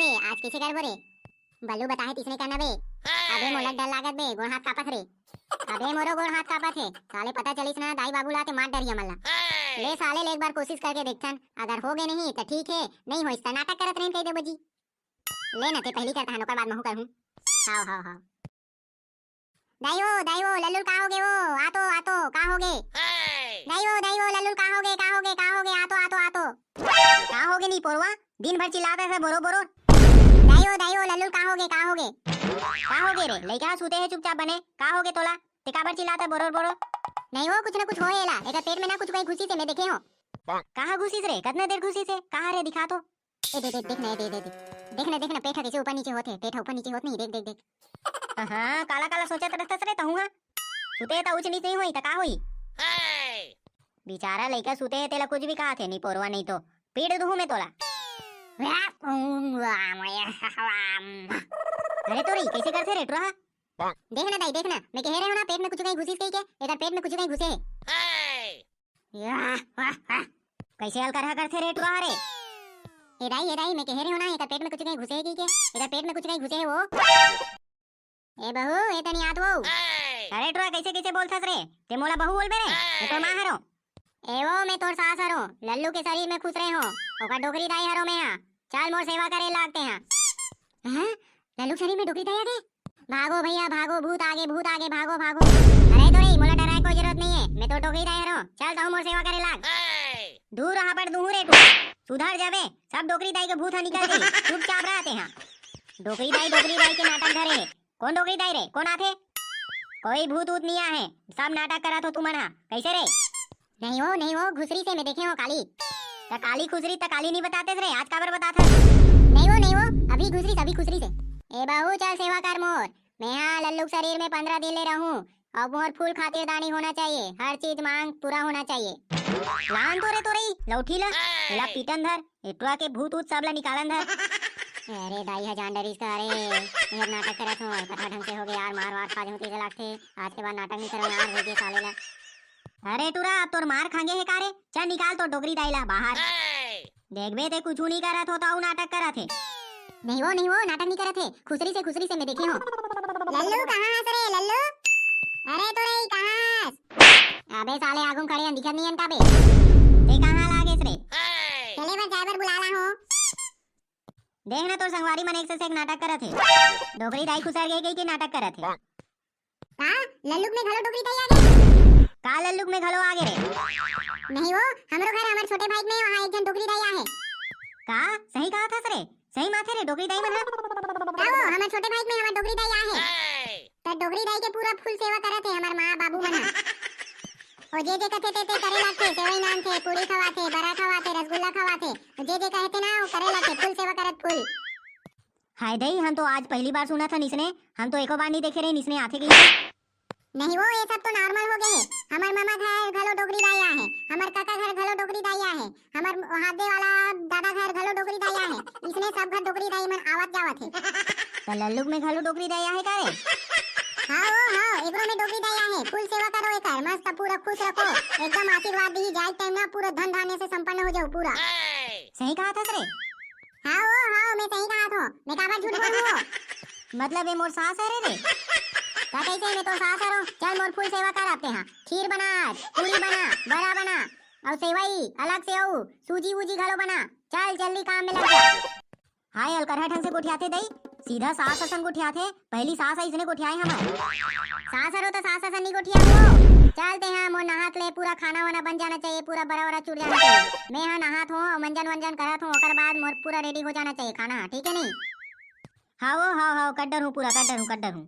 बे आज कैसे कर बोरे बल्लू बताहे तिसने करना बे अबे मोला डर लागत बे गोड़ हाथ कापत रे अबे मोरो गोड़ हाथ कापत है साले पता चलिस ना दाई बाबू लाते मार डरिया मल्ला ले साले ले एक बार कोशिश करके देखथन अगर हो गए नहीं तो ठीक है नहीं होइस त नाटक करत रहें कह दे बजी ले ना ते पहली करता हन ओकर बाद महू करहूं हां दाईओ लल्लू का होगे वो आतो का होगे दाईओ लल्लू का होगे आतो का होगे नहीं पोरवा दिन भर चिल्लाता है बोरो दाईओ लल्लू का होगे रे लइका सूते है चुपचाप बने का होगे तोला ते काबर चिल्लाता बोरो नहीं हो कुछ ना कुछ होएला एका पेट में ना कुछ कहीं घुसी से मैं देखे हो कहां घुसी रे कितना देर घुसी से कहां रे दिखा तो ए दे देखना पेट कैसे ऊपर नीचे होते पेट ऊपर नीचे होत नहीं देख हां काला सोचत रहतस रे तहुआ सुते त ऊंच नीच नहीं होई त का होई बेचारा लइका सुते है तेला कुछ भी कहा थे नहीं पोरवा नहीं तो पीड़ दूं मैं तोला अरे तोरी कैसे करते रे टुरा देखना दाई देखना मैं कह रही हूं ना पेट में कुछ कहीं घुसी कहीं के इधर पेट में कुछ कहीं घुसे कैसे हल करते रे टुरा रे ए दाई मैं कह रही हूं ना इधर पेट में कुछ कहीं घुसे कहीं के इधर पेट में कुछ कहीं घुसे है वो ए बहू ए तनी आत वो अरे टुरा कैसे बोलथस रे ते मोला बहू बोलबे रे ए तो मां हरो ए वो मैं तोर सास हरो लल्लू के शरीर में खुश रहे हो ओका डोकरी दाई हरो मैं हां चल मोर सेवा करे लागते हैं हां लल्लू शरीर में डोकरी दाई आ गए भागो भैया भागो भूत आगे भागो अरे तो रे मोला डराए कोई जरूरत नहीं है मैं तो डोकरी दाई हरो चल ताऊ मोर सेवा करे लाग दूर रहा पर दूर रे तू सुधर जावे सब डोकरी दाई के भूत निकल गई चुपचाप रहते हैं डोकरी दाई के नाटक धरे कौन डोकरी दाई रे कौन आथे कोई भूत ऊत नहीं है सब नाटक करा तो तुम ना कैसे रे नहीं हो घुसरी से मैं देखे हो काली खुसरी त काली नहीं बताते रे आज काबर बताता नहीं हो अभी खुसरी से ए बाबू चल सेवा कर मोर मैं हां लल्लू शरीर में 15 दिन ले रहूं और मोर फूल खातिरदारी होना चाहिए हर चीज मांग पूरा होना चाहिए लान तो रे लौठी ला पीटन धर एटवा के भूत ऊत सब ला निकालन धर अरे दाई हजान डरिस का अरे ये नाटक करत हो पता ढंग से हो गया यार मार खा जूं तीजे लागथे आज के बाद नाटक नहीं करो यार हो गया साले ला अरे टुरा अब तोर मार खांगे है कारे चल निकाल तो डोगरी दाईला बाहर देखबे ते कुछ नहीं करत हो ताऊ नाटक करत है नहीं हो नाटक नहीं करत है खुसरी से मैं देखे हो लल्लू कहां हस रे लल्लू अरे तो रे कहां अबे साले आगुम खड़े दिखत नहीं अंता बे ते कहां लागेस रे चले बस ड्राइवर बुलाला हो देखना तो संगवारी मन एक से एक नाटक करत है डोगरी दाई खुसर गई के नाटक करत है हां लल्लू में घलो डोगरी दाई आ गई का लल्लू में घलो आगे रे नहीं हो हमरो घर हमर छोटे भाई में वहां एक जन डोगरी दाई आ है का सही कहा था रे सही माथे रे डोगरी दाई मन आओ हमर छोटे भाई में हमर डोगरी दाई आ है त डोगरी दाई के पूरा फुल सेवा करत है हमर मां बाबू मन ओ जे कहते ते करे लागते सेवई नान थे पूरी खवाते बरा खवाते रसगुल्ला खवाते जे कहते ना वो करे लागते फुल सेवा करत फुल हाय दई हम तो आज पहली बार सुना था निसने हम तो एको बार नहीं देखे रे निसने आथे गई नहीं वो ये सब तो नॉर्मल हो गए हमार मामा घर घलो डोगरी दाई है हमार काका घर घलो डोगरी दाई है हमार हादे वाला दादा घर घलो डोगरी दाई है इसने सब घर डोगरी दाई मन आवत जावत है तो लल्लू में घलो डोगरी दाई है का रे हां एकरो में डोगरी दाई है फुल सेवा करो एकर मस्त पूरा खुश रखो एकदम आशीर्वाद दी जाए टाइम ना पूरा धन धान्य से संपन्न हो जाओ पूरा सही कहा था रे हां मैं सही कहा था मैं काबर झूठ बोलूं मतलब ये मोर सास है रे का कैसे मैं तो सास हरो चल मोर फुल सेवा कर आते हैं खीर बना पूरी बना बड़ा बना और सेवई अलग से आऊ सूजी वूजी घलो बना चल जल्दी काम में लग जा हाय अलकरहा ढंग से गोठियाते दई सीधा सास असन गोठियाते पहली सास इसने गोठियाए हमर सास हरो तो सास असन नहीं गोठिया हो चलते हैं मोर नहात ले पूरा खाना वाना बन जाना चाहिए पूरा बड़ा चूर जाना चाहिए मैं हां नहात हूं मंजन करत हूं ओकर बाद मोर पूरा रेडी हो जाना चाहिए खाना ठीक है नहीं हां कड्डर हूं पूरा कड्डर हूं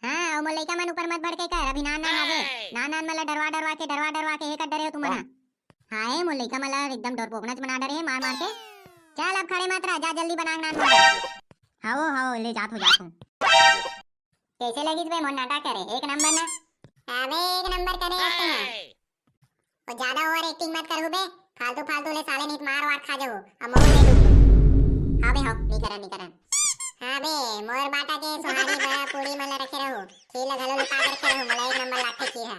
हां और मोर लइका मन ऊपर मत भर के कर अभी नान हवे नान मला डरवा के हे कड्डर है तुम ना हां मोर लइका मला एकदम डरपोकनच बना डरे मार के चल अब खड़े मत रह जा जल्दी बना नान हां ले जात हूं कैसे लगी बे मोर नाटक करे एक नंबर ना अबे एक नंबर करे आते हैं और ज्यादा ओवर एक्टिंग मत करो बे फालतू ले साले नीट मार वार खा जाओ अब मोर ले डूब हां बे हां नहीं करा हां बे मोर बाटा के सोहानी बड़ा पूरी मला रखे रहो खेल घलो लुका के रखे रहो मला एक नंबर लाखे की है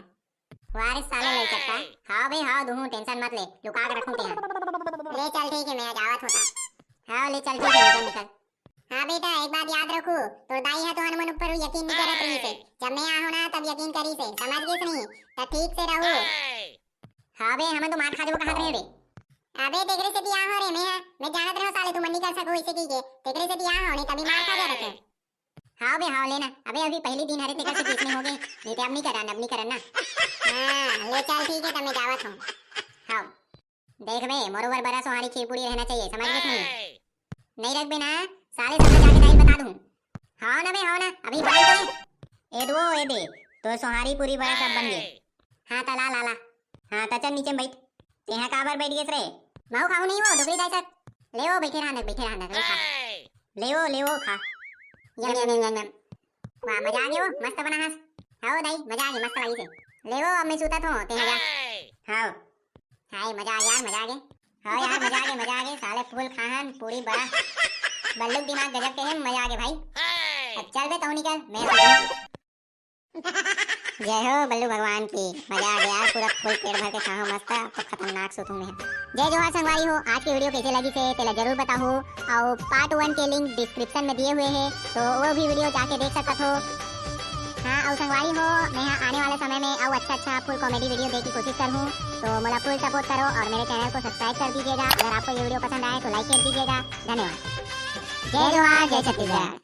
वारिस साले ले सकता हां बे हां दूं टेंशन मत ले लुका के रखूं ते ले चल ठीक है मैं जावत होता हां ले चल ठीक है निकल हाँ बेटा एक बात याद रखो, तो दाई है तो हनुमान ऊपर यकीन नहीं करत रही से, जब मैं आहो ना तब यकीन करी से, समझ गए नहीं? तो ठीक से रहो। हाँ बे हमें तो मार खा जो कहां रहे रे। अबे तेरे से बियाह हो रे मैं जानत रहो साले तू मन नहीं कर सको इसे की के, तेरे से बियाह हो नहीं तभी मार खा जा रखे। हाँ बे हाँ लेना, अबे अभी पहली दिन हरे तेरे से किसने हो गए, नहीं तो अब नहीं करना, अब नहीं करना। हां ले चल ठीक है तब मैं जावत हूं। हाँ देख बे मोरोवर बड़ा सोहारी खीर पूरी रहना चाहिए, समझ गए नहीं? नहीं रख बे ना साले सब जाके टाइम बता दूं। हाँ ना बे हाँ ना अभी बड़े तो ए दो ए दे तो सोहारी पूरी बड़ा सब बन गए। हाँ ता ला ला ला। हाँ ता चल नीचे बैठ, तेहा काबर बैठ गए रे? माऊ खाऊ नहीं वो दुबली दाई तक ले वो बैठे रहना ले खा ले वो खा। यम यम यम यम वाह मजा आ गया वो मस्त बना हंस। हां दाई मजा आ गया मस्त लगी से ले वो अब मैं सूता तो तेहा जा। हां हाय मजा आ गया मजा आ गया। हां यार मजा आ गया साले फूल खाहन पूरी बड़ा बल्लू दिमाग गजब के है, मजा आ गया भाई। अब चल बे तू निकल मैं जय हो बल्लू भगवान की, मजा आ गया पूरा फुल पेट भर के खाओ मस्त, तो खतरनाक सुतू में। जय जोहार संगवारी हो, आज की वीडियो कैसे लगी से तेला जरूर बताओ और पार्ट 1 के लिंक डिस्क्रिप्शन में दिए हुए हैं तो वो भी वीडियो जाके देख सकते हो। हाँ और संगवारी हो मैं यहाँ आने वाले समय में और अच्छा फुल कॉमेडी वीडियो देने की कोशिश करूँ, तो मोला फुल सपोर्ट करो और मेरे चैनल को सब्सक्राइब कर दीजिएगा। अगर आपको ये वीडियो पसंद आए तो लाइक कर दीजिएगा। धन्यवाद। जय जोहार जय छत्तीसगढ़।